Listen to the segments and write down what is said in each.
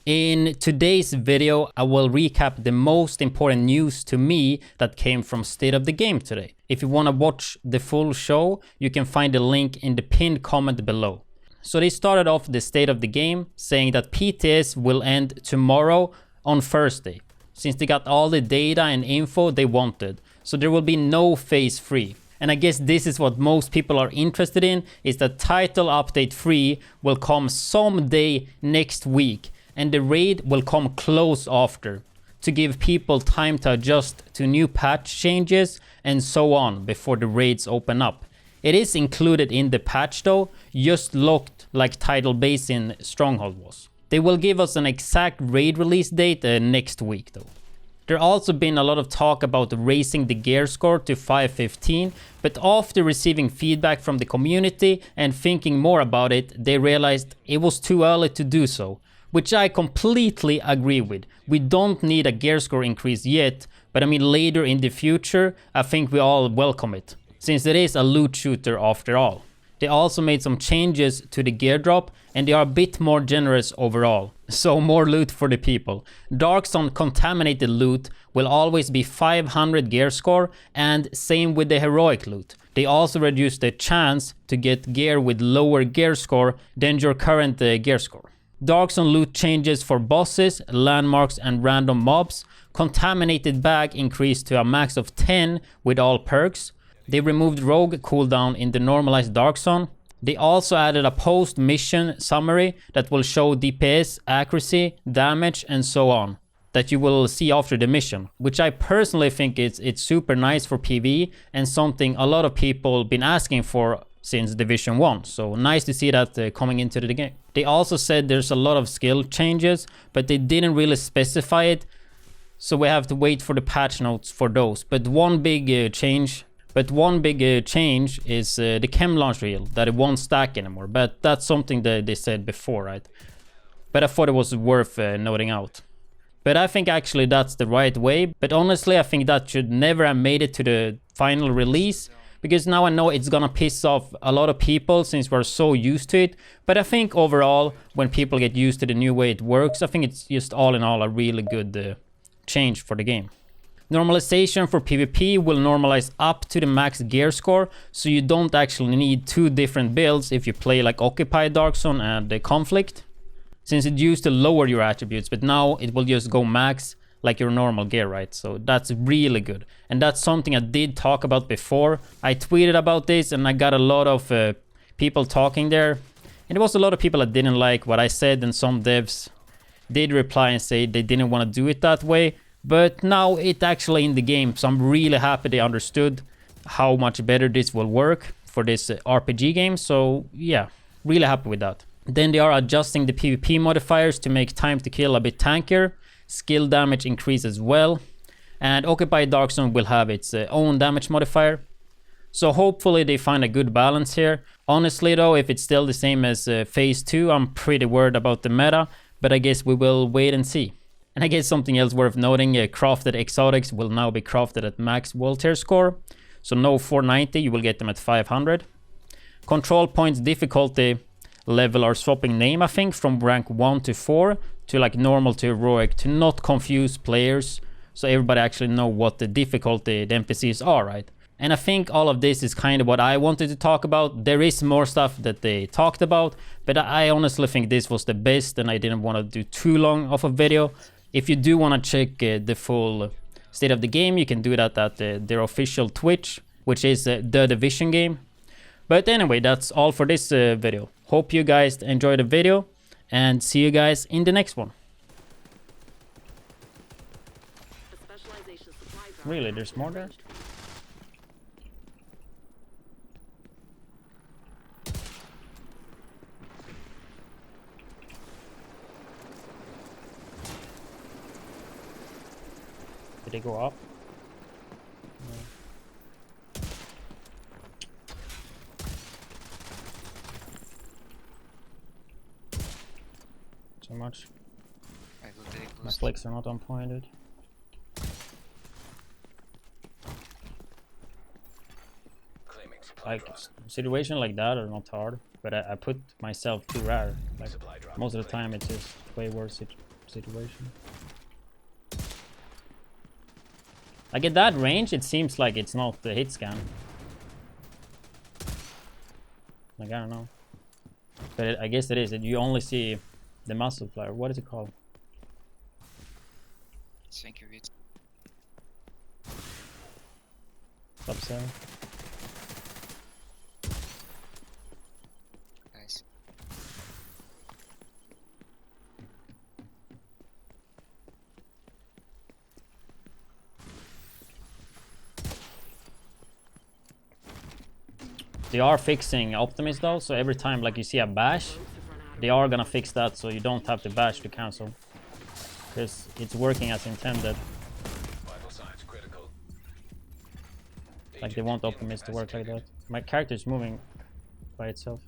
In today's video, I will recap the most important news to me that came from State of the Game today. If you want to watch the full show, you can find the link in the pinned comment below. So they started off the State of the Game saying that PTS will end tomorrow on Thursday, since they got all the data and info they wanted. So there will be no phase 3. And I guess this is what most people are interested in, is that title update 3 will come someday next week. And the raid will come close after, to give people time to adjust to new patch changes and so on before the raids open up. It is included in the patch though, just looked like Tidal Basin Stronghold was. They will give us an exact raid release date next week though. There also been a lot of talk about raising the gear score to 515, but after receiving feedback from the community and thinking more about it, they realized it was too early to do so. Which I completely agree with. We don't need a gear score increase yet, but I mean later in the future, I think we all welcome it, since it is a loot shooter after all. They also made some changes to the gear drop, and they are a bit more generous overall. So more loot for the people. Dark Zone contaminated loot will always be 500 gear score, and same with the heroic loot. They also reduced the chance to get gear with lower gear score than your current gear score. Dark Zone loot changes for bosses, landmarks and random mobs. Contaminated bag increased to a max of 10 with all perks. They removed rogue cooldown in the normalized Dark Zone. They also added a post mission summary that will show DPS, accuracy, damage and so on, that you will see after the mission, which I personally think it's super nice for PvE and something a lot of people been asking for since Division 1, so nice to see that coming into the game. They also said there's a lot of skill changes, but they didn't really specify it, so we have to wait for the patch notes for those. But one big change is the Chemlawn Shield, that it won't stack anymore, but that's something that they said before, right? But I thought it was worth noting out. But I think actually that's the right way, but honestly I think that should never have made it to the final release, because now I know it's gonna piss off a lot of people since we're so used to it. But I think overall, when people get used to the new way it works, I think it's just all in all a really good change for the game. Normalization for PvP will normalize up to the max gear score, so you don't actually need two different builds if you play like Occupy Dark Zone and the Conflict. Since it used to lower your attributes, but now it will just go max like your normal gear, right? So that's really good. And that's something I did talk about before. I tweeted about this and I got a lot of people talking there. And there was a lot of people that didn't like what I said, and some devs did reply and say they didn't want to do it that way. But now it's actually in the game, so I'm really happy they understood how much better this will work for this RPG game. So yeah, really happy with that. Then they are adjusting the PvP modifiers to make time to kill a bit tankier. Skill damage increase as well, and Occupy Dark Zone will have its own damage modifier. So hopefully they find a good balance here. Honestly though, if it's still the same as phase 2, I'm pretty worried about the meta, but I guess we will wait and see. And I guess something else worth noting, crafted exotics will now be crafted at max world tier score, so no 490, you will get them at 500. Control points difficulty level are swapping name, I think, from rank 1 to 4 to like normal to heroic, to not confuse players, so everybody actually know what the difficulty the NPCs are, right? And I think all of this is kind of what I wanted to talk about. There is more stuff that they talked about, but I honestly think this was the best, and I didn't want to do too long of a video. If you do want to check the full State of the Game, you can do that at their official Twitch, which is the Division game. But anyway, that's all for this video. Hope you guys enjoyed the video, and see you guys in the next one. Really, there's more there? Did they go up? No. So much. My flicks are not on point, dude. Like, situation like that are not hard, but I put myself too rare. Like, most of the time it's just way worse. situation. Like at that range, it seems like it's not the hit scan. Like, I don't know. But I guess it is. You only see the muzzle flare. What is it called? Thank you, widdz. Top 7. Nice. They are fixing Optimist though, so every time like you see a bash, they are gonna fix that so you don't have to bash to cancel. Because it's working as intended. Like they want Optimist to work like that. My character is moving by itself.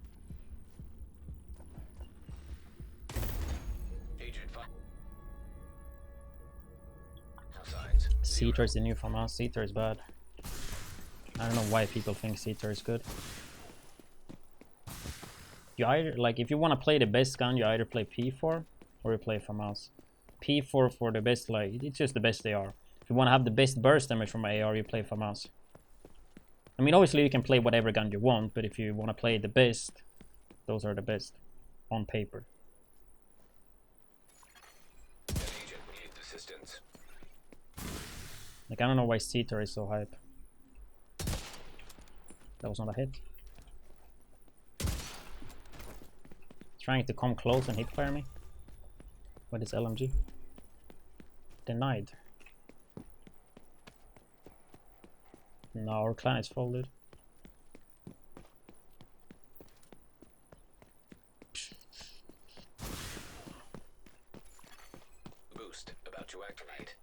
Seater is the new FAMAS. Seater is bad. I don't know why people think Seater is good. You either, like, if you want to play the best gun, you either play P4 or you play FAMAS. P4 for the best, like, it's just the best AR. If you want to have the best burst damage from AR, you play FAMAS. I mean, obviously you can play whatever gun you want, but if you want to play the best, those are the best on paper. Like, I don't know why Seater is so hype. That was not a hit. Trying to come close and hit fire me. What is LMG? Denied. No, our clan is folded. Boost about to activate.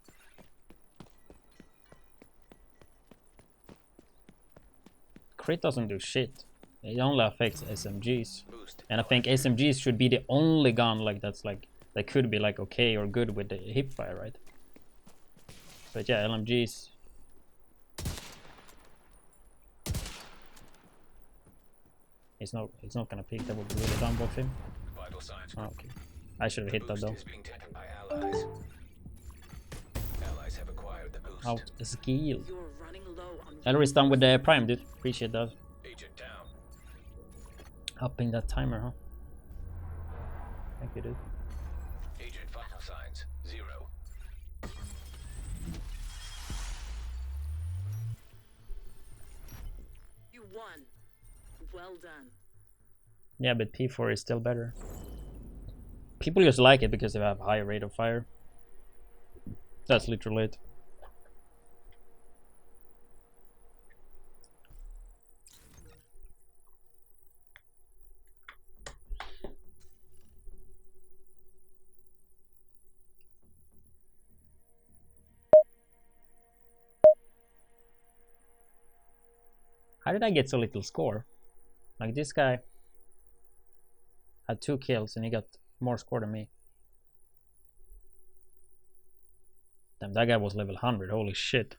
Crit doesn't do shit. It only affects SMGs. And I think SMGs should be the only gun like that's like that could be like okay or good with the hip fire, right? But yeah, LMGs. It's not gonna peek. That would be really dumb of him. Oh, okay. I should have hit that though. Out skill. Ellery's done with the prime, dude. Appreciate that. Upping that timer, huh? Thank you, dude. Agent vital signs 0. You won. Well done. Yeah, but P4 is still better. People just like it because they have a higher rate of fire. That's literally it. How did I get so little score? Like this guy had 2 kills and he got more score than me. Damn, that guy was level 100, holy shit.